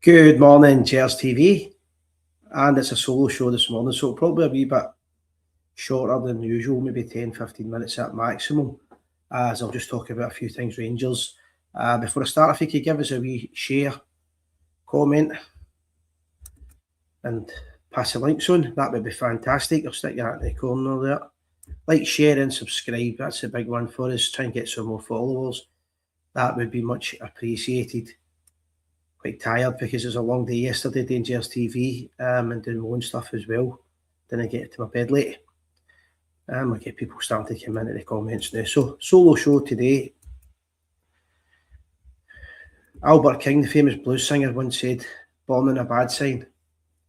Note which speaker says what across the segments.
Speaker 1: Good morning, Gers TV, and it's a solo show this morning, so it'll probably be a wee bit shorter than usual, maybe 10-15 minutes at maximum, as I'll just talk about a few things Rangers. Before I start, if you could give us a wee share, comment, and pass the links on, that would be fantastic. I'll stick that in the corner there. Like, share and subscribe, that's a big one for us. Try and get some more followers. That would be much appreciated. Quite tired because it was a long day yesterday doing Gers TV and doing my own stuff as well. Didn't get to my bed late. I get people starting to come into the comments now. So, solo show today. Albert King, the famous blues singer, once said, "Bombing a bad sign.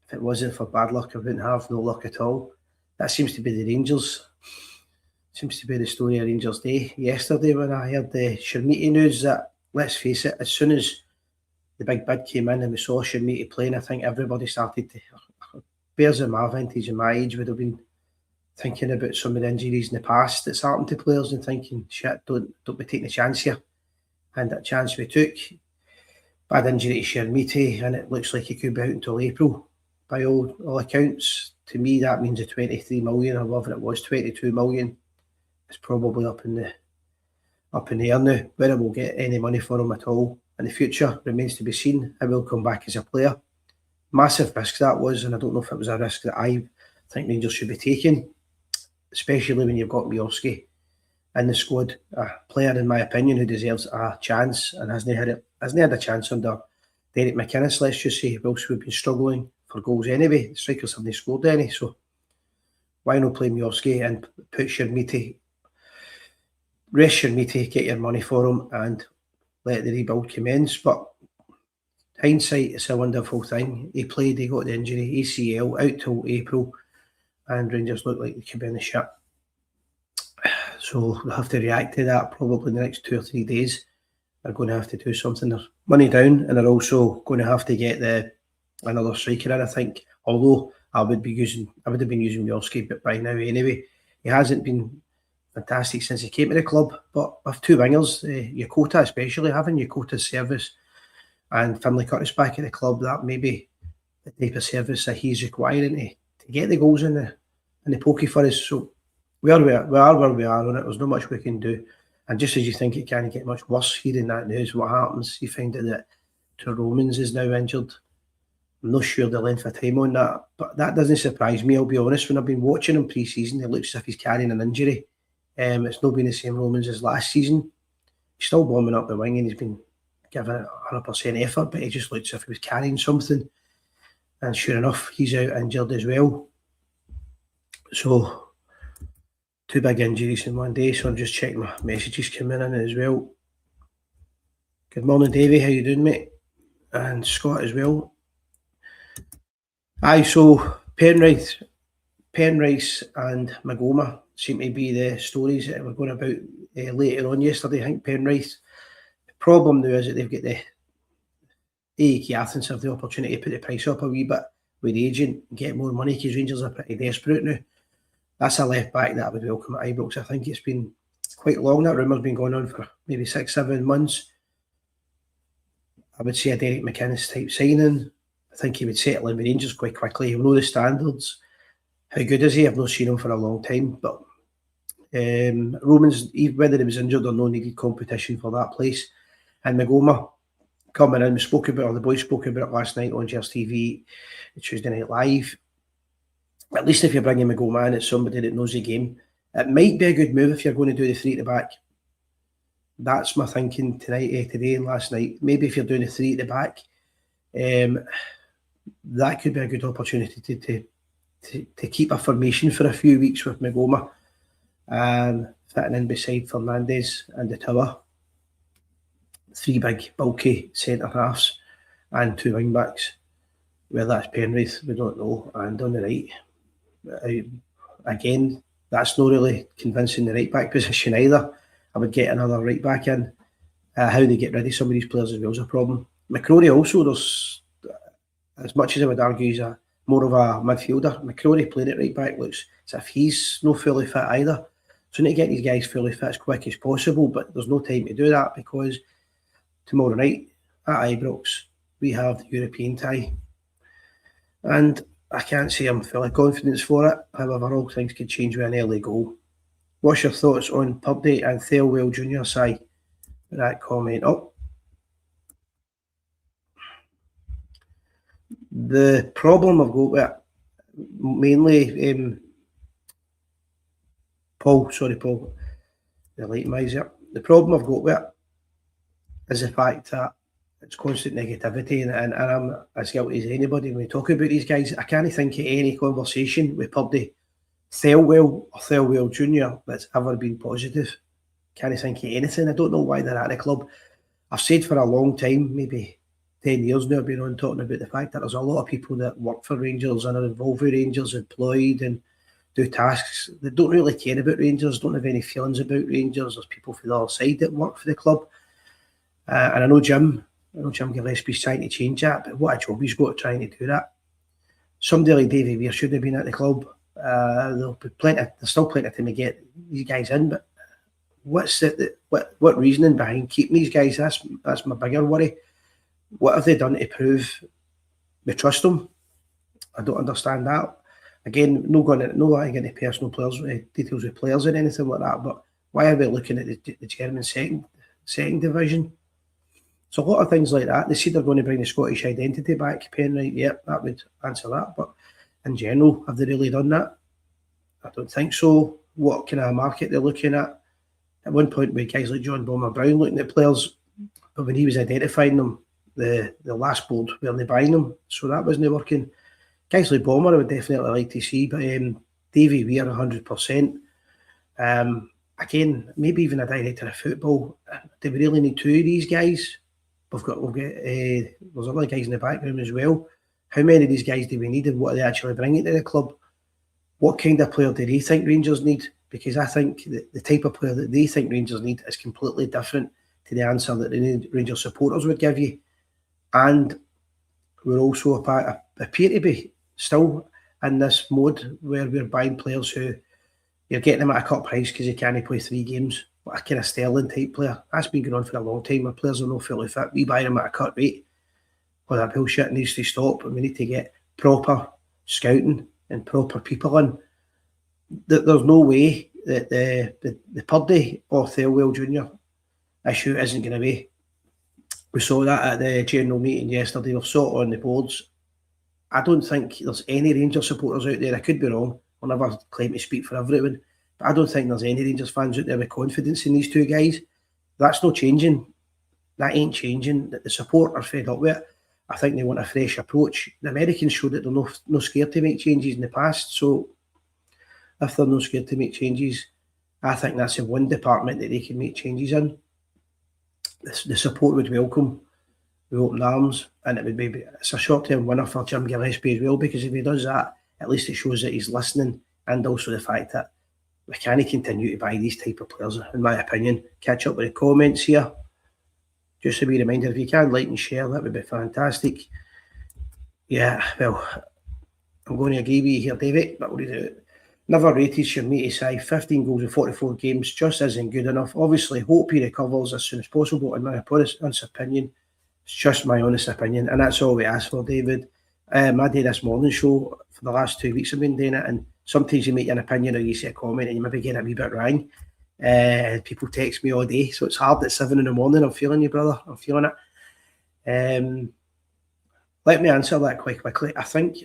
Speaker 1: If it wasn't for bad luck, I wouldn't have no luck at all." That seems to be the Rangers. Seems to be the story of Rangers Day yesterday when I heard the Shermiti news that, let's face it, as soon as the big bid came in and we saw Shermiti playing, I think everybody started to, bears in my vintage and my age, would have been thinking about some of the injuries in the past that's happened to players and thinking, shit, don't be taking a chance here. And that chance we took. Bad injury to Shermiti, and it looks like he could be out until April. By all accounts, to me that means a 23 million, or whatever it was, 22 million. It's probably up in the air now. Whether we'll get any money for him at all in the future remains to be seen. I will come back as a player. Massive risk that was, and I don't know if it was a risk that I think Rangers should be taking, especially when you've got Miovski in the squad, a player in my opinion who deserves a chance and hasn't had a chance under Derek McInnes, let's just say, whilst we've been struggling for goals anyway. The strikers haven't scored any, so why not play Miovski and put Shermiti, rest Shermiti, get your money for him and let the rebuild commence. But hindsight is a wonderful thing. He played, he got the injury, ACL, out till April, and Rangers look like they could be in the shit. So they'll have to react to that probably in the next 2 or 3 days. They're going to have to do something. They're money down, and they're also going to have to get another striker in, I think. Although I would have been using Miovski, but by now anyway. He hasn't been fantastic since he came to the club, but with two wingers, Yokota especially, having Yokota's service and Finlay Curtis back at the club, that may be the type of service that he's requiring to get the goals in the pokey for us. So we are where we are on it. There's not much we can do. And just as you think it can't get much worse, hearing that news, what happens? You find out that Two Romans is now injured. I'm not sure the length of time on that, but that doesn't surprise me, I'll be honest. When I've been watching him pre-season, it looks as if he's carrying an injury. It's not been the same Romans as last season. He's still bombing up the wing and he's been giving it 100% effort, but he just looks as if he was carrying something. And sure enough, he's out injured as well. So, 2 big injuries in one day. So I'm just checking my messages coming in as well. Good morning, Davey. How you doing, mate? And Scott as well. Aye, so Penrice and Magoma seem to be the stories that were going about later on yesterday. I think Penrice, the problem now is that they've got the AEK Athens have the opportunity to put the price up a wee bit with the agent and get more money because Rangers are pretty desperate now. That's a left back that I would welcome at Ibrox. I think it's been quite long. That rumour's been going on for maybe 6-7 months. I would say a Derek McInnes type signing. I think he would settle in with Rangers quite quickly. He'll know the standards. How good is he? I've not seen him for a long time. But Romans, whether he was injured or not, needed competition for that place. And Magoma coming in, the boys spoke about it last night on Gers TV, Tuesday Night Live. At least if you're bringing Magoma in, it's somebody that knows the game. It might be a good move if you're going to do the 3 at the back. That's my thinking today and last night. Maybe if you're doing the 3 at the back, that could be a good opportunity to keep a formation for a few weeks with Magoma, fitting in beside Fernandez and the tower. 3 big bulky centre halves and 2 wing backs. Whether that's Penrith, we don't know. And on the right, again, that's not really convincing the right back position either. I would get another right back in. How they get rid of some of these players as well is a problem. McCrory also, there's, as much as I would argue he's more of a midfielder, McCrory playing at right back looks as if he's not fully fit either. So we need to get these guys fully fit as quick as possible, but there's no time to do that because tomorrow night at Ibrox, we have the European tie. And I can't say I'm full of confidence for it. However, all things could change with an early goal. What's your thoughts on Purdy and Thelwell Jr. side? That comment up. The problem I've got with it, mainly, Paul, the light miser. The problem I've got with it is the fact that it's constant negativity, and I'm as guilty as anybody when we talk about these guys. I can't think of any conversation with Purdy, Thelwell or Thelwell Jr. that's ever been positive. Can't think of anything. I don't know why they're at the club. I've said for a long time, maybe 10 years now, I've been on talking about the fact that there's a lot of people that work for Rangers and are involved with Rangers, employed and do tasks. They don't really care about Rangers, don't have any feelings about Rangers. There's people from the other side that work for the club. And I know Jim Gillespie's trying to change that, but what a job he's got trying to do that. Somebody like Davy Weir should have been at the club. There's still plenty of time to get these guys in, but what reasoning behind keeping these guys? That's my bigger worry. What have they done to prove we trust them? I don't understand that. Again, no going into personal players details with players or anything like that. But why are we looking at the German second division? So a lot of things like that. They said they're going to bring the Scottish identity back. Penrite, yep, that would answer that. But in general, have they really done that? I don't think so. What kind of market they're looking at? At one point, with guys like John Bomber Brown looking at players, but when he was identifying them, the last board weren't buying them, so that wasn't working. Guys like Bomber, I would definitely like to see, but Davy Weir 100%. Again, maybe even a director of football. Do we really need two of these guys? We've got there's other guys in the background as well. How many of these guys do we need, and what are they actually bringing to the club? What kind of player do they think Rangers need? Because I think the type of player that they think Rangers need is completely different to the answer that the Rangers supporters would give you. And we're also appear to be still in this mode where we're buying players who you're getting them at a cut price because you can't play 3 games. A kind of Sterling type player. That's been going on for a long time. Our players are not fully fit. We buy them at a cut rate. Well, that bullshit needs to stop, and we need to get proper scouting and proper people in. There's no way that the Purdy or Thelwell Jr. issue isn't going to be. We saw that at the general meeting yesterday. We saw it on the boards. I don't think there's any Rangers supporters out there. I could be wrong. I'll never claim to speak for everyone. But I don't think there's any Rangers fans out there with confidence in these two guys. That's not changing. That ain't changing. The support are fed up with it. I think they want a fresh approach. The Americans showed that they're no scared to make changes in the past. So if they're not scared to make changes, I think that's the one department that they can make changes in. The support would welcome with open arms, and it's a short-term winner for Jim Gillespie as well, because if he does that, at least it shows that he's listening, and also the fact that we can't continue to buy these type of players, in my opinion. Catch up with the comments here. Just a wee reminder, if you can like and share, that would be fantastic. Yeah, well, I'm going to agree with you here, David, but we'll do it. Never rated Shermiti side, 15 goals in 44 games, just isn't good enough. Obviously, hope he recovers as soon as possible, in my honest opinion. It's just my honest opinion, and that's all we ask for, David. I did this morning show for the last 2 weeks. I've been doing it, and sometimes you make an opinion or you say a comment and you maybe get a wee bit wrong. People text me all day, so it's hard at 7 a.m. I'm feeling you, brother. I'm feeling it. Let me answer that quite quickly. I think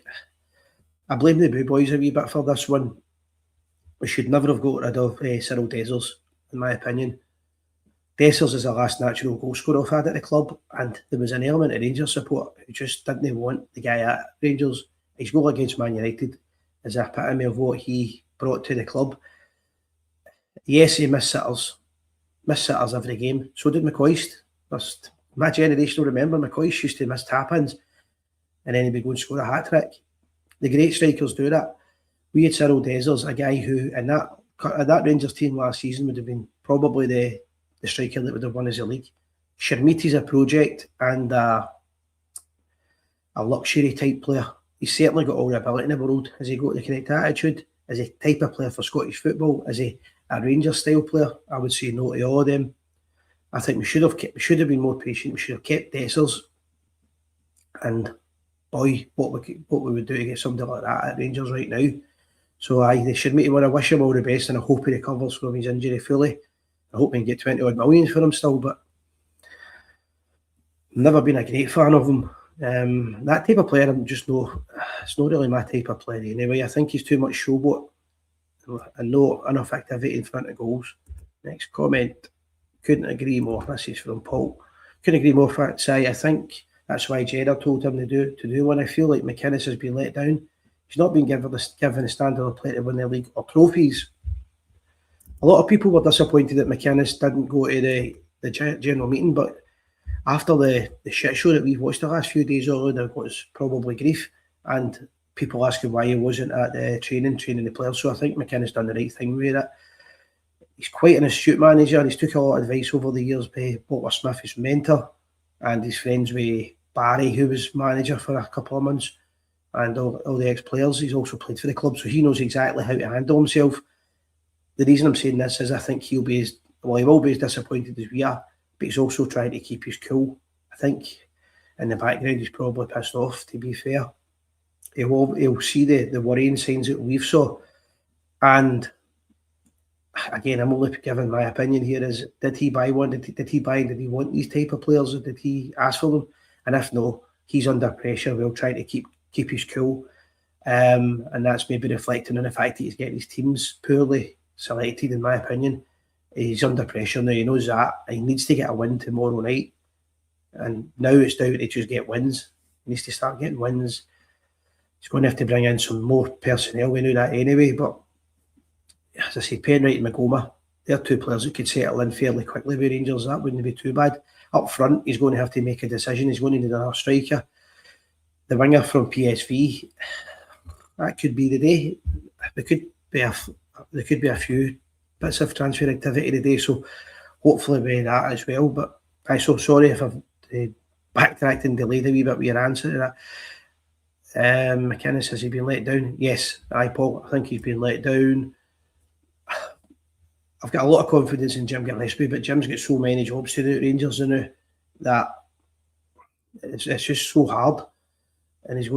Speaker 1: I blame the Boo Boys a wee bit for this one. We should never have got rid of Cyril Dessers, in my opinion. Dessers is the last natural goal scorer I've had at the club, and there was an element of Rangers support who just didn't want the guy at Rangers. His goal against Man United is a epitome of what he brought to the club. Yes, he missed sitters every game. So did McCoist. My generation will remember McCoist used to miss tap-ins, and then he'd be going to score a hat-trick. The great strikers do that. We had Cyril Dessers, a guy who in that Rangers team last season would have been probably the striker that would have won us the league. Shermiti's a project and a luxury type player. He's certainly got all the ability in the world. Has he got the correct attitude? Is he type of player for Scottish football? Is he a Rangers style player? I would say no to all of them. I think we should have been more patient. We should have kept Dessers. And boy, what we would do to get somebody like that at Rangers right now. So they should make him one. I wish him all the best, and I hope he recovers from his injury fully. I hope we can get 20 odd million for him still, but I've never been a great fan of him. That type of player, it's not really my type of player anyway. I think he's too much showboat and no enough activity in front of goals. Next comment, couldn't agree more. This is from Paul. Couldn't agree more. I think that's why Gerrard told him to do one. I feel like McInnes has been let down. He's not been given the standard of play to win the league or trophies. A lot of people were disappointed that McInnes didn't go to the general meeting, but after the shit show that we've watched the last few days, there was probably grief, and people asking why he wasn't at the training the players. So I think McInnes done the right thing with it. He's quite an astute manager. He's took a lot of advice over the years by Potter Smith, his mentor, and he's friends with Barry, who was manager for a couple of months, and all the ex-players. He's also played for the club, so he knows exactly how to handle himself. The reason I'm saying this is I think he will be as disappointed as we are, but he's also trying to keep his cool. I think in the background he's probably pissed off, to be fair. He'll see the worrying signs that we've saw. And again, I'm only giving my opinion here, is did he buy one? Did he want these type of players, or did he ask for them? And if no, he's under pressure. We'll try to keep his cool. And that's maybe reflecting on the fact that he's getting his teams poorly selected, in my opinion. He's under pressure now. He knows that. He needs to get a win tomorrow night. And now it's down to just get wins. He needs to start getting wins. He's going to have to bring in some more personnel. We knew that anyway. But as I say, Penwright and Magoma, they're two players that could settle in fairly quickly with Rangers. That wouldn't be too bad. Up front, he's going to have to make a decision. He's going to need another striker. The winger from PSV, that could be the day. There could be a few bits of transfer activity today, so hopefully with that as well. But I'm so sorry if I've backtracked and delayed a wee bit with your answer to that. McInnes, has he been let down? Yes, Paul, I think he's been let down. I've got a lot of confidence in Jim Gillespie, but Jim's got so many jobs to do at Rangers now that it's just so hard. And he's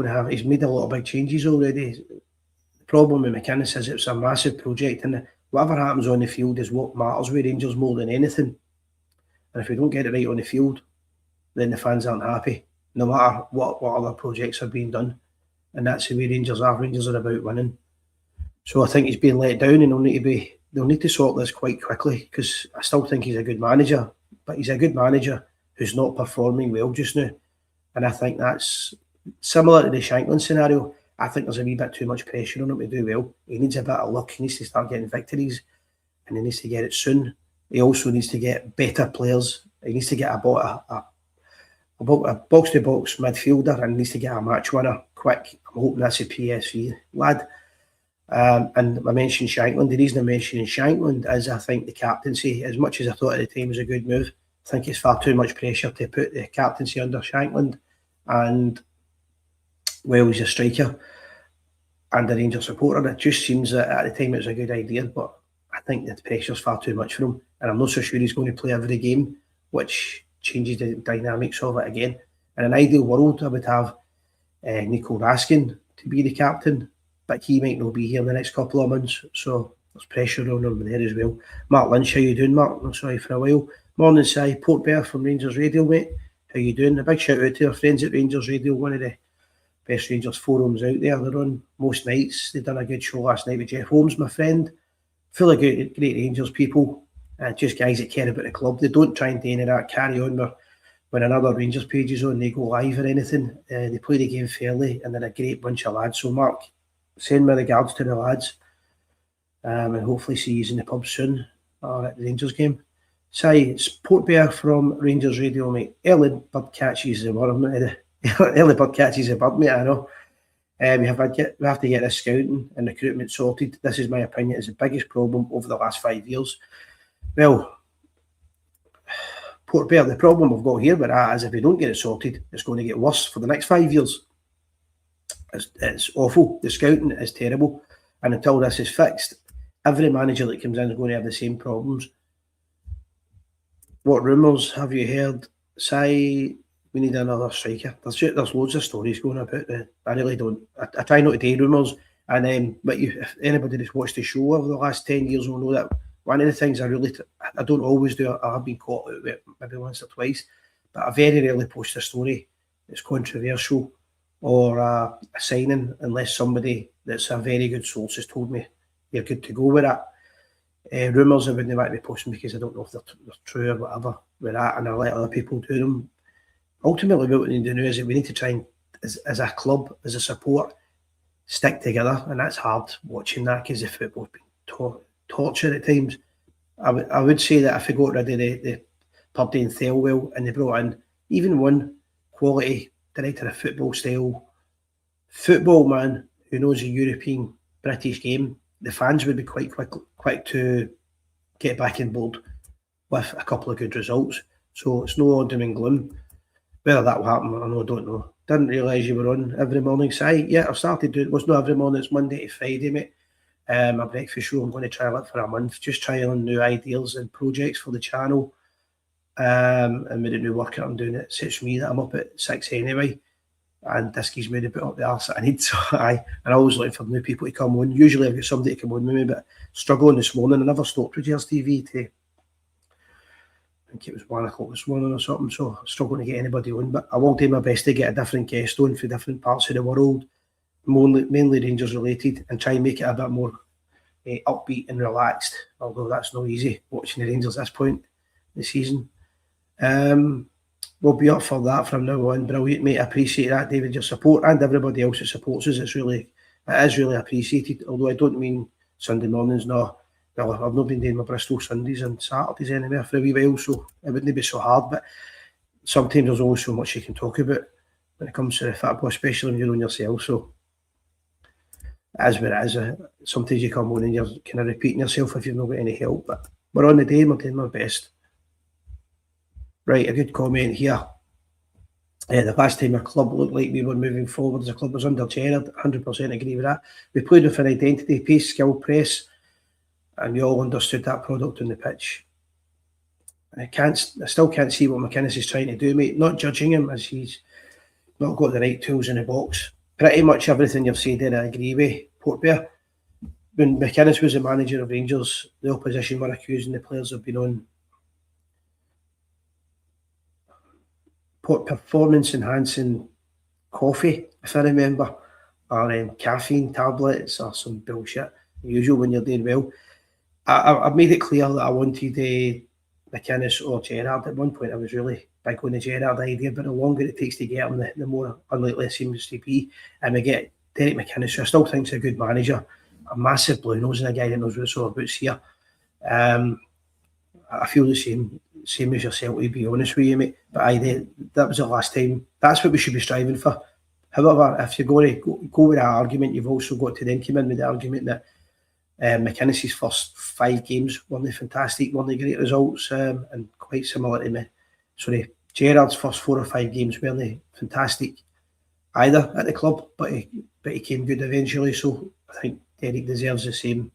Speaker 1: made a lot of big changes already. The problem with McInnes is it's a massive project, and whatever happens on the field is what matters with Rangers more than anything. And if we don't get it right on the field, then the fans aren't happy, no matter what other projects are being done. And that's the way Rangers are. Rangers are about winning. So I think he's been let down, and they'll need to sort this quite quickly, because I still think he's a good manager, but he's a good manager who's not performing well just now. And I think that's similar to the Shankland scenario. I think there's a wee bit too much pressure on him to do well. He needs a bit of luck. He needs to start getting victories, and he needs to get it soon. He also needs to get better players. He needs to get a box-to-box midfielder, and needs to get a match winner quick. I'm hoping that's a PSV lad. And I mentioned Shankland. The reason I'm mentioning Shankland is I think the captaincy, as much as I thought at the time was a good move, I think it's far too much pressure to put the captaincy under Shankland. And, well, he's a striker and a Rangers supporter. It just seems that at the time it was a good idea, but I think the pressure's far too much for him. And I'm not so sure he's going to play every game, which changes the dynamics of it again. In an ideal world, I would have Nico Raskin to be the captain, but he might not be here in the next couple of months, so there's pressure on him there as well. Mark Lynch, how you doing, Mark? I'm sorry for a while. Morning, Si. Portbear from Rangers Radio, mate. How you doing? A big shout out to our friends at Rangers Radio, one of the best Rangers forums out there. They're on most nights. They've done a good show last night with Jeff Holmes, my friend. Full of great Rangers people, just guys that care about the club. They don't try and do any of that carry on when another Rangers page is on, they go live or anything. They play the game fairly, and they're a great bunch of lads. So, Mark, send my regards to the lads, and hopefully see you in the pub soon or at the Rangers game. Si, it's Portbear from Rangers Radio, mate. Early bird catches the worm. Early bird catches the bird, mate, I know. We have to get this scouting and recruitment sorted. This is my opinion, is the biggest problem over the last 5 years. Well, Portbear, the problem we've got here with that is if we don't get it sorted, it's going to get worse for the next 5 years. It's awful. The scouting is terrible. And until this is fixed, every manager that comes in is going to have the same problems. What rumours have you heard? Si, we need another striker. There's loads of stories going about. I really don't. I try not to do rumours. And but if anybody that's watched the show over the last 10 years will know that one of the things I don't always do. I have been caught out with it maybe once or twice, but I very rarely post a story that's controversial or a signing unless somebody that's a very good source has told me you're good to go with that. Rumours I wouldn't like to be posting because I don't know if they're true or whatever with that, and I let other people do them. Ultimately, what we need to do is that we need to try and, as a club, as a support, stick together, and that's hard watching that because the football's been torture at times. I would say that if we got rid of the Purdy and Thelwell and they brought in even one quality director of football man who knows the European British game, the fans would be quite quick to get back on board with a couple of good results. So it's no doom and gloom. Whether that will happen, I don't know. Didn't realise you were on every morning. Yeah, I've started doing it. It's not every morning, it's Monday to Friday, mate. A breakfast show, I'm going to trial it for a month, just trialling new ideas and projects for the channel. And with the new workout I'm doing, it suits me that I'm up at 6 anyway. And this gives me the bit up the arse that I need. So and I always looking for new people to come on. Usually I've got somebody to come on with me, but struggling this morning. I never stopped with Gers TV to, I think it was 1 o'clock this morning or something, so struggling to get anybody on. But I will do my best to get a different guest on for different parts of the world, mainly Rangers related, and try and make it a bit more upbeat and relaxed, although that's not easy watching the Rangers at this point of the season. We'll be up for that from now on. Brilliant, mate. I appreciate that, David, your support, and everybody else that supports us. It is really appreciated, although I don't mean Sunday mornings, no. Well, I've not been doing my Bristol Sundays and Saturdays anymore for a wee while, so it wouldn't be so hard, but sometimes there's always so much you can talk about when it comes to the football, especially when you're on yourself, so it is what it is. Sometimes you come on and you're kind of repeating yourself if you've not got any help, but we're on the day, we're doing my best. Right, a good comment here. The last time our club looked like we were moving forward as a club was under Gerrard. 100% agree with that. We played with an identity, pace, skill, press, and we all understood that product on the pitch. I still can't see what McInnes is trying to do, mate. Not judging him as he's not got the right tools in the box. Pretty much everything you've said there I agree with, Portbear. When McInnes was the manager of Rangers, the opposition were accusing the players of being on performance enhancing coffee, if I remember, or caffeine tablets or some bullshit, usual when you're doing well. I've made it clear that I wanted McInnes or Gerrard. At one point I was really big on the Gerrard idea, but the longer it takes to get him, the more unlikely it seems to be. And we get Derek McInnes, who I still think is a good manager, a massive blue nose and a guy that knows what it's all about here. I feel the same as yourself, to be honest with you, mate. But that was the last time. That's what we should be striving for. However, if you're going to go with that argument, you've also got to then come in with the argument that McInnes' first 5 games weren't fantastic, weren't great results, and quite similar to me. Gerrard's first 4 or 5 games weren't fantastic either at the club, but he came good eventually. So I think Derek deserves the same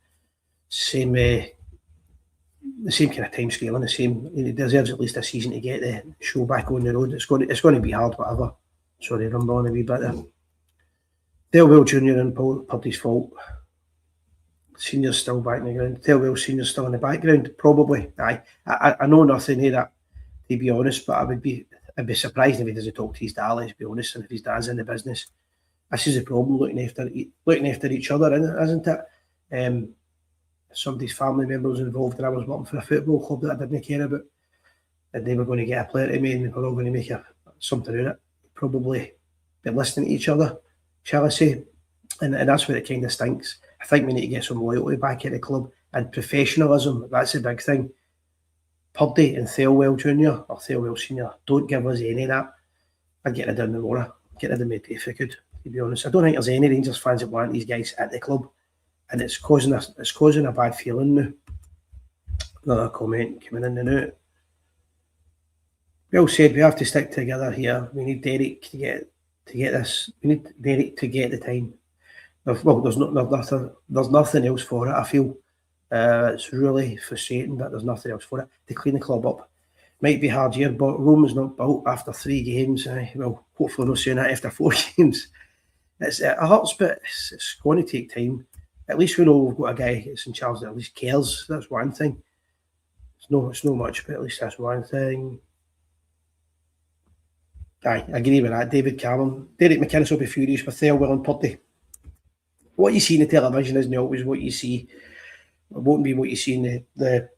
Speaker 1: kind of time scale and he deserves at least a season to get the show back on the road. It's going to be hard, whatever. Sorry, rumble on a wee bit there. Thelwell Jr. and Purdy's fault. Senior's still back in the ground. Thelwell Senior's still in the background, probably. Aye, I know nothing of that, to be honest, but I'd be surprised if he doesn't talk to his dad, let's be honest, and if his dad's in the business. This is the problem, looking after each other, isn't it? Somebody's family members involved and I was working for a football club that I didn't care about, and they were going to get a player to me and we were all going to make something out of it, probably be listening to each other, shall I say, and that's where it kind of stinks. I think we need to get some loyalty back at the club and professionalism. That's a big thing. Purdy and Thelwell Jr. or Thelwell Senior, don't give us any of that. I'd get rid of Memora, get rid of Meddy if I could, to be honest. I don't think there's any Rangers fans that want these guys at the club, and it's causing a bad feeling now. Another comment coming in and out. Well said, we have to stick together here. We need Derek to get this. We need Derek to get the time. Well, there's nothing else for it, I feel. It's really frustrating, but there's nothing else for it. To clean the club up. Might be hard year, but Rome's not built after 3 games. Well, hopefully not saying that after 4 games. It hurts, but it's going to take time. At least we know we've got a guy that's in charge that at least cares. That's one thing. It's no much, but at least that's one thing. Aye, I agree with that. David Cameron. Derek McInnes will be furious with Thelwell and Purdy. What you see in the television isn't always what you see. It won't be what you see in the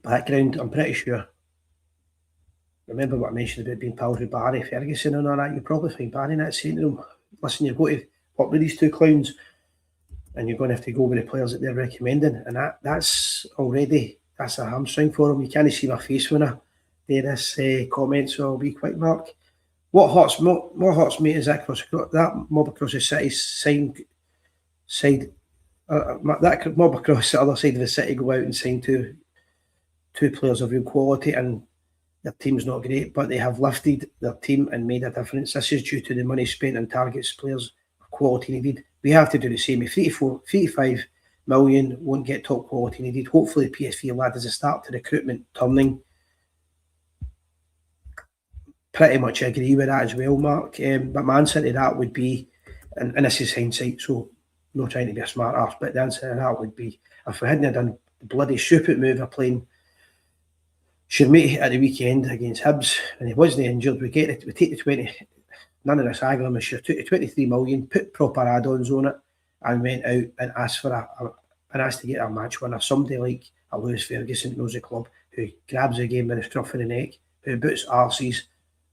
Speaker 1: background, I'm pretty sure. Remember what I mentioned about being pals with Barry Ferguson and all that? You probably find Barry not saying to him, listen, you've got to work with these 2 clowns and you're going to have to go with the players that they're recommending. And that's a hamstring for him. You can't see my face when I do this comment, so I'll be quick, Mark. What hurts me is that mob across the city side, that mob across the other side of the city go out and sign two players of real quality, and their team's not great, but they have lifted their team and made a difference. This is due to the money spent on targets players of quality needed. We have to do the same. If 35 million won't get top quality needed, hopefully the PSV lad is a start to recruitment turning. Pretty much agree with that as well, Mark. But my answer to that would be, and this is hindsight, so I'm not trying to be a smart arse, but the answer to that would be, if we hadn't done the bloody stupid move of playing Shermate at the weekend against Hibs, and he wasn't injured, we take the 20, none of this haggling was sure, took the 23 million, put proper add-ons on it, and went out and asked to get a match winner, somebody like a Lewis Ferguson who knows the club, who grabs a game by the scruff of the neck, who boots arses,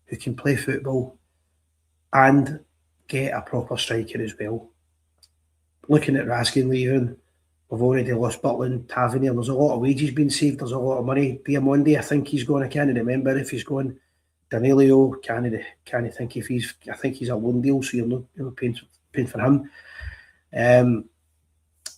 Speaker 1: who can play football, and get a proper striker as well. Looking at Raskin leaving, we've already lost Butland, Tavernier. There's a lot of wages being saved. There's a lot of money. Diamondi, I think he's going. I can't remember if he's going. Danilo, can't think if he's. I think he's a loan deal, so you're not paying for him.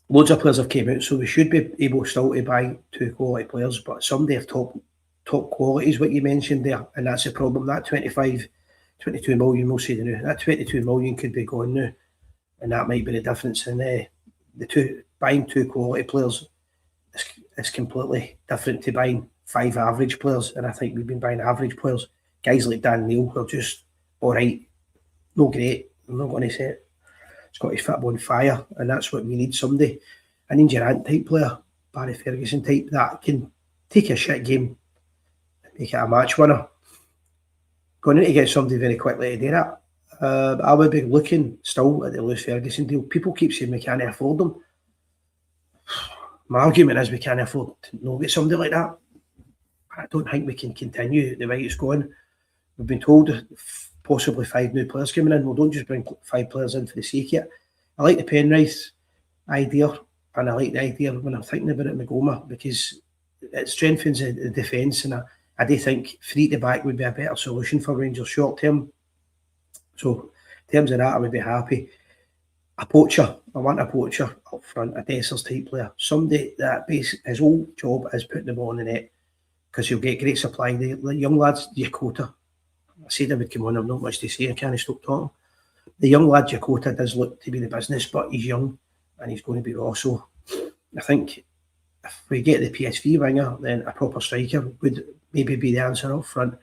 Speaker 1: Loads of players have came out, so we should be able still to buy 2 quality players. But somebody of top quality is what you mentioned there, and that's the problem. That 22 million, we'll say now. That 22 million could be gone now, and that might be the difference in the buying 2 quality players is completely different to buying 5 average players. And I think we've been buying average players. Guys like Dan Neil are just all right, no great. I'm not going to say it. Scottish football on fire, and that's what we need. Somebody, an Ingerant type player, Barry Ferguson type, that can take a shit game and make it a match winner. Going to get somebody very quickly to do that. I would be looking still at the Lewis Ferguson deal. People keep saying we can't afford them. My argument is we can't afford to not get somebody like that. I don't think we can continue the way it's going. We've been told possibly 5 new players coming in. Well, don't just bring 5 players in for the sake of it. I like the Penrice idea, and I like the idea when I'm thinking about it, Magoma, because it strengthens the defence, and I do think 3 at the back would be a better solution for Rangers short term. So in terms of that, I would be happy. A poacher. I want a poacher up front, a Dessers type player. Somebody that his whole job is putting the ball in the net, because you'll get great supply. The young lads, Yakota. I said I would come on, I've not much to say, I can't stop talking. The young lad, Yakota, does look to be the business, but he's young and he's going to be raw. So I think if we get the PSV winger, then a proper striker would maybe be the answer up front.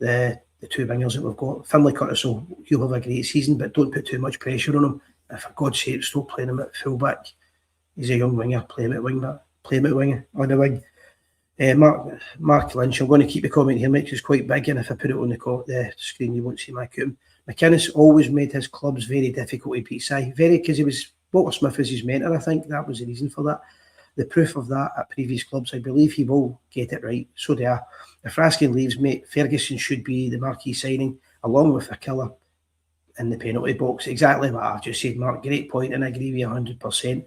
Speaker 1: The 2 wingers that we've got. Finlay Curtis, he'll have a great season, but don't put too much pressure on him. And for God's sake, stop playing him at fullback. He's a young winger, play him at wing, on the wing. Mark Lynch, I'm going to keep the comment here, Mike, it's quite big, and if I put it on the screen, you won't see my cutum. McInnes always made his clubs very difficult to beat. Because Walter Smith was his mentor, I think that was the reason for that. The proof of that at previous clubs, I believe he will get it right. So they are. If Raskin leaves, mate, Ferguson should be the marquee signing, along with a killer in the penalty box. Exactly what I've just said, Mark. Great point, and I agree with you 100%.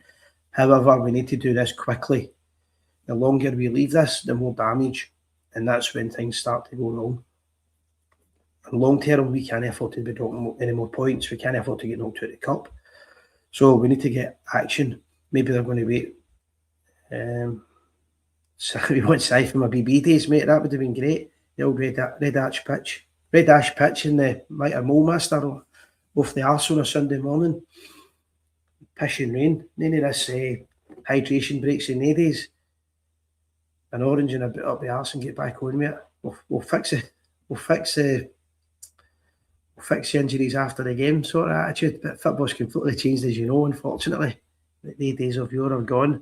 Speaker 1: However, we need to do this quickly. The longer we leave this, the more damage, and that's when things start to go wrong. And long term, we can't afford to be dropping any more points. We can't afford to get knocked out of the cup. So we need to get action. Maybe they're going to wait. So we want Si from my BB days, mate. That would have been great. The old red ash pitch in the Mitre Molemaster off the arse on a Sunday morning. Pish and rain. None of this hydration breaks in the days. an orange and a bit up the arse and get back on with it. We'll fix it. We'll fix the injuries after the game sort of attitude. But football's completely changed, as you know, unfortunately. The days of yore are gone.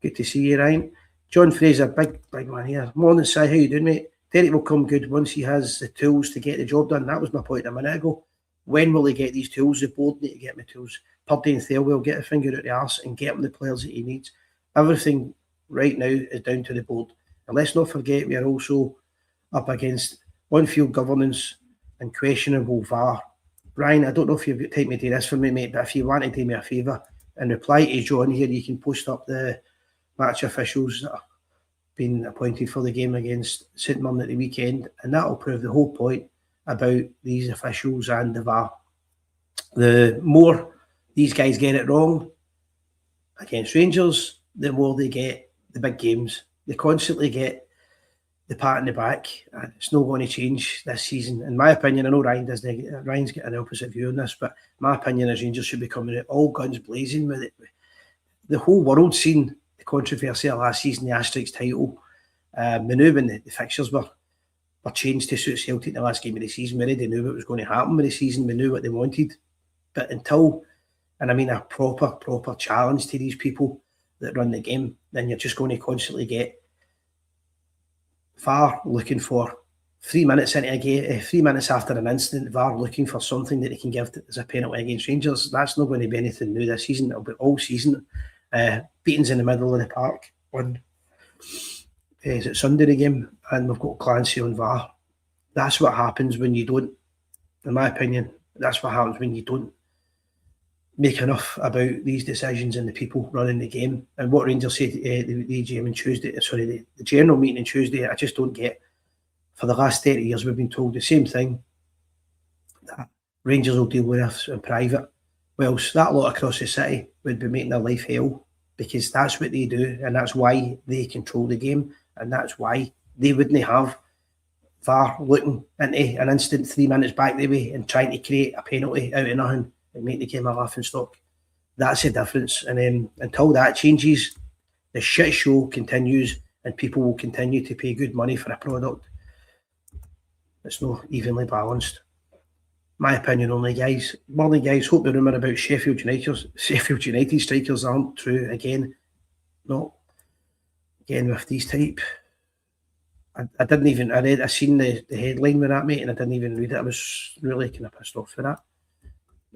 Speaker 1: Good to see you, Ryan. John Fraser, big man here. Morning, Si. How you doing, mate? Derek will come good once he has the tools to get the job done. That was my point a minute ago. When will he get these tools? The board need to get him the tools. Purdy and Thelwell get a finger out the arse and get him the players that he needs. Everything right now is down to the board. And let's not forget we are also up against on-field governance and questionable VAR. Ryan, I don't know if you've got time to do this for me, mate, but if you want to do me a favour, in reply to John here, you can post up the match officials that have been appointed for the game against St Mirren at the weekend, and that will prove the whole point about these officials and the VAR. The more these guys get it wrong against Rangers, the more they get the big games. They constantly get the pat in the back, and it's not going to change this season. In my opinion, I know Ryan's got an opposite view on this, but my opinion is Rangers should be coming out all guns blazing with it. The whole world seen the controversy of last season, the Asterix title. We knew when the fixtures were changed to suit Celtic in the last game of the season. We already knew what was going to happen with the season. We knew what they wanted. But until, and I mean a proper challenge to these people that run the game, then you're just going to constantly get VAR looking for 3 minutes into a game, 3 minutes after an incident, VAR looking for something that they can give as a penalty against Rangers. That's not going to be anything new this season. It'll be all season. Beatings in the middle of the park on is it Sunday the game, and we've got Clancy on VAR. That's what happens when you don't, in my opinion, that's what happens when you don't make enough about these decisions and the people running the game. And what Rangers said the EGM on Tuesday, the general meeting on Tuesday, I just don't get. For the last 30 years, we've been told the same thing, that Rangers will deal with us in private, whilst that lot across the city would be making their life hell, because that's what they do, and that's why they control the game, and that's why they wouldn't have VAR looking into an instant 3 minutes back the way and trying to create a penalty out of nothing and make the game a laughing stock. That's the difference. And until that changes, the shit show continues, and people will continue to pay good money for a product that's not evenly balanced. My opinion only, guys. Morning, guys. Hope the rumour about Sheffield United strikers aren't true again. Not again with these type. I didn't even, I seen the headline with that, mate, and I didn't even read it. I was really kind of pissed off for that.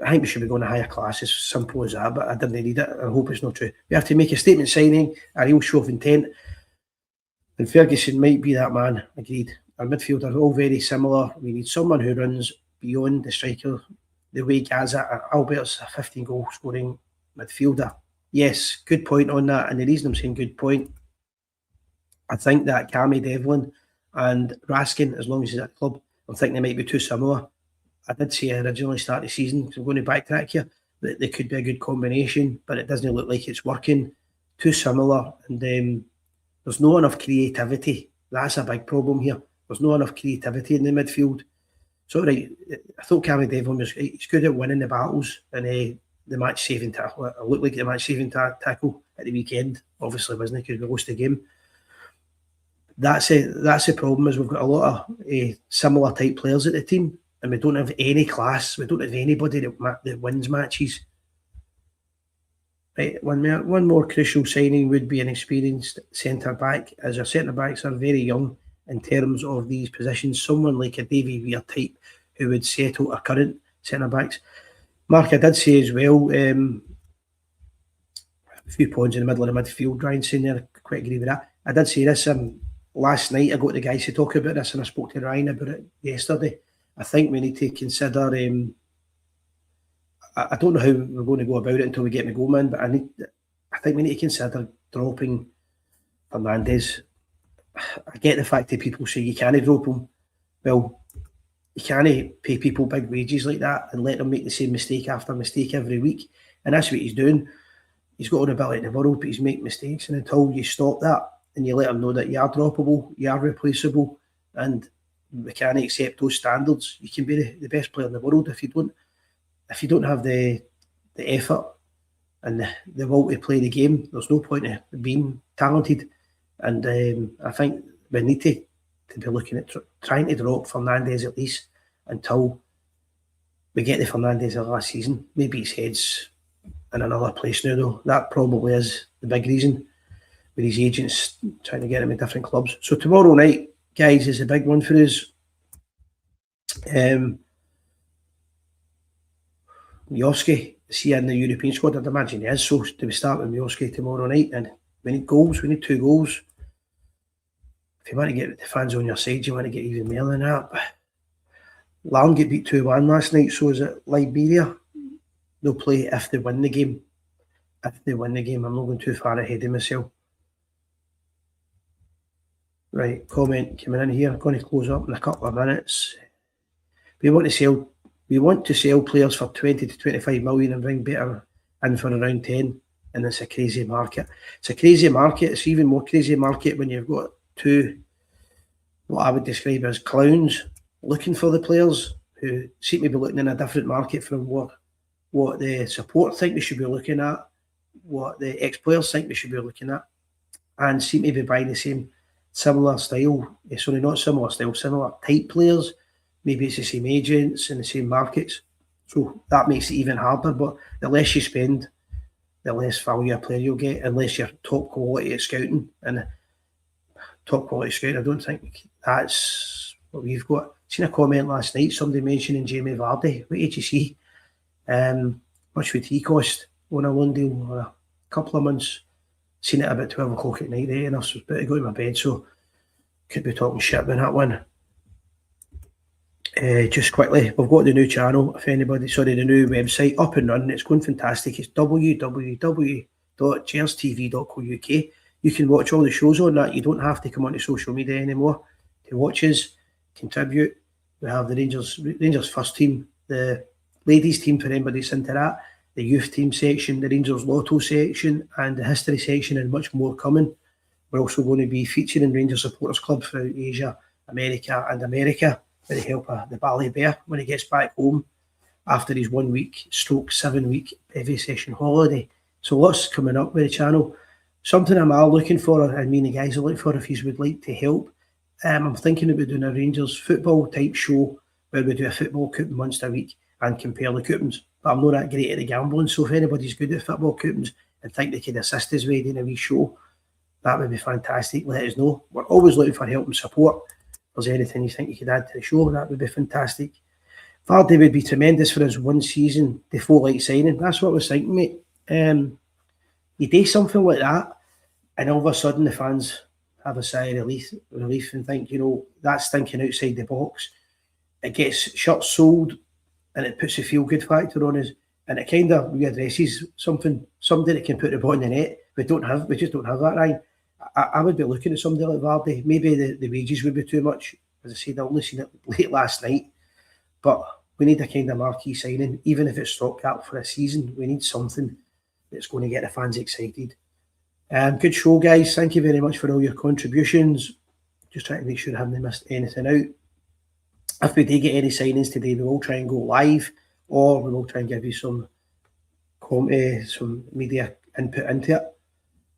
Speaker 1: I think we should be going to higher classes, simple as that, but I didn't read it. I hope it's not true. We have to make a statement signing, a real show of intent, and Ferguson might be that man. Agreed. Our midfield are all very similar. We need someone who runs beyond the striker, the way Gaza. Albert's a 15-goal scoring midfielder. Yes, good point on that, and the reason I'm saying good point, I think that Cammy Devlin and Raskin, as long as he's at the club, I think they might be too similar. I did say originally start the season, so I'm going to backtrack here, that they could be a good combination, but it doesn't look like it's working. Too similar, and there's not enough creativity. That's a big problem here. There's not enough creativity in the midfield. So, right, I thought Cammy Devlin he's good at winning the battles, and the match-saving tackle. It looked like the match-saving tackle at the weekend. Obviously, wasn't it, because we lost the game. That's the problem, is we've got a lot of similar type players at the team, and we don't have any class. We don't have anybody that wins matches. Right, one more crucial signing would be an experienced centre-back, as our centre-backs are very young in terms of these positions. Someone like a Davy Weir type who would settle our current centre-backs. Mark, I did say as well, a few points in the middle of the midfield, Ryan saying there, I quite agree with that. I did say this last night. I got the guys to talk about this, and I spoke to Ryan about it yesterday. I think we need to consider, I don't know how we're going to go about it until we get McGoldman, but I think we need to consider dropping Fernandes. I get the fact that people say you can't drop him. Well, you can't pay people big wages like that and let them make the same mistake after mistake every week. And that's what he's doing. He's got all the ability in the world, but he's making mistakes. And until you stop that and you let him know that you are droppable, you are replaceable, and we can't accept those standards, you can be the best player in the world. If you don't have the effort and the will to play the game, there's no point in being talented. And I think we need to be looking at trying to drop Fernandes at least until we get the Fernandes of last season. Maybe his head's in another place now, though. That probably is the big reason, with his agents trying to get him in different clubs. So tomorrow night, guys, is a big one for us. Miovski, is he in the European squad? I'd imagine he is. So do we start with Miovski tomorrow night? And we need goals. We need 2 goals. If you want to get the fans on your side, you want to get even more than that. Larne get beat 2-1 last night. So is it Liberia? They'll play if they win the game. If they win the game, I'm not going too far ahead of myself. Right, comment coming in here. I'm going to close up in a couple of minutes. We want to sell players for 20 to 25 million and bring better in for around 10. And it's a crazy market. It's a crazy market. It's even more crazy market when you've got 2, what I would describe as clowns, looking for the players who seem to be looking in a different market from what the support think they should be looking at, what the ex-players think they should be looking at, and seem to be buying the same similar style. Sorry, not similar style, similar type players. Maybe it's the same agents in the same markets. So that makes it even harder. But the less you spend, the less value a player you'll get, unless you're top quality at scouting. And top quality scouting, I don't think that's what we've got. Seen a comment last night, somebody mentioning Jamie Vardy. What did you see? Much would he cost on a loan deal or a couple of months? Seen it about 12 o'clock at night, and I was about to go to my bed, so could be talking shit about that one. Just quickly, we've got the new channel, the new website up and running. It's going fantastic. It's www.gerstv.co.uk. You can watch all the shows on that. You don't have to come onto social media anymore to watch us, contribute. We have the Rangers first team, the ladies team for anybody that's into that, the youth team section, the Rangers Lotto section, and the history section, and much more coming. We're also going to be featuring Rangers Supporters Club throughout Asia, America, with the help of the Bally Bear when he gets back home after his 1 week stroke 7 week bevy session holiday. So lots coming up with the channel. Something I'm all looking for, and me and the guys are looking for, if you would like to help. I'm thinking about doing a Rangers football type show where we do a football coupon once a week and compare the coupons. But I'm not that great at the gambling, so if anybody's good at football coupons and think they can assist us with doing a wee show, that would be fantastic. Let us know. We're always looking for help and support. If there's anything you think you could add to the show, that would be fantastic. Vardy would be tremendous for his 1 season, the full-light signing. That's what I was thinking, mate. You do something like that, and all of a sudden the fans have a sigh of relief and think, that's thinking outside the box. It gets shirts sold, and it puts a feel-good factor on us, and it kind of readdresses somebody that can put the ball in the net. We just don't have that, Ryan. I would be looking at somebody like Vardy. Maybe the wages would be too much. As I said, I only seen it late last night, but we need a kind of marquee signing, even if it's stopgap for a season. We need something that's going to get the fans excited. Good show, guys. Thank you very much for all your contributions. Just trying to make sure I haven't missed anything out. If we do get any signings today, we will try and go live, or we will try and give you some media input into it.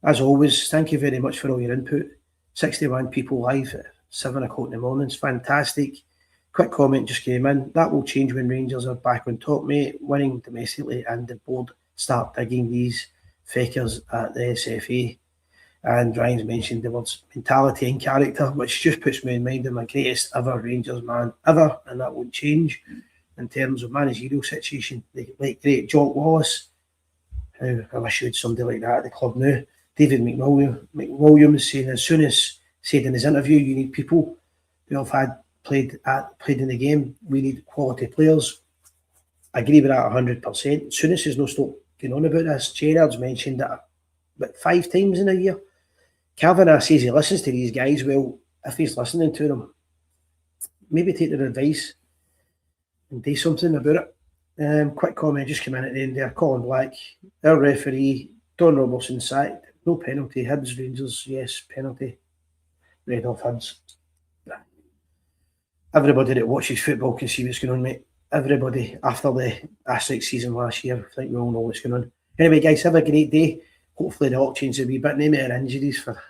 Speaker 1: As always, thank you very much for all your input. 61 people live at 7 o'clock in the morning. It's fantastic. Quick comment just came in. That will change when Rangers are back on top, mate, winning domestically, and the board start digging these fakers at the SFA. And Ryan's mentioned the words mentality and character, which just puts me in mind of my greatest ever Rangers man ever, and that won't change in terms of managerial situation. The late great Jock Wallace. I wish you had somebody like that at the club now. David McWilliams saying, as soon as said in his interview, you need people who have played in the game. We need quality players. I agree with that 100%. As soon as there's no stop going on about this, Gerard's mentioned that about 5 times in a year. Kavanagh says he listens to these guys. Well, if he's listening to them, maybe take their advice and do something about it. Quick comment just came in at the end there. Colin Black, our referee, Don Robertson sacked. No penalty. Hibs, Rangers, yes, penalty. Red off Hibs. Everybody that watches football can see what's going on, mate. Everybody, after the Asterix season last year, I think we all know what's going on. Anyway, guys, have a great day. Hopefully the auctions will be a bit name of injuries for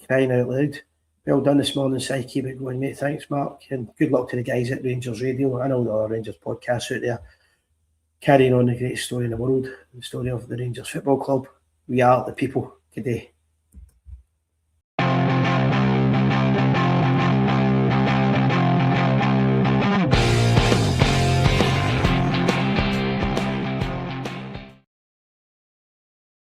Speaker 1: Crying out loud. Well done this morning, Si. Keep it going, mate. Thanks, Mark. And good luck to the guys at Rangers Radio and all the other Rangers podcasts out there. Carrying on the greatest story in the world, the story of the Rangers Football Club. We are the people today.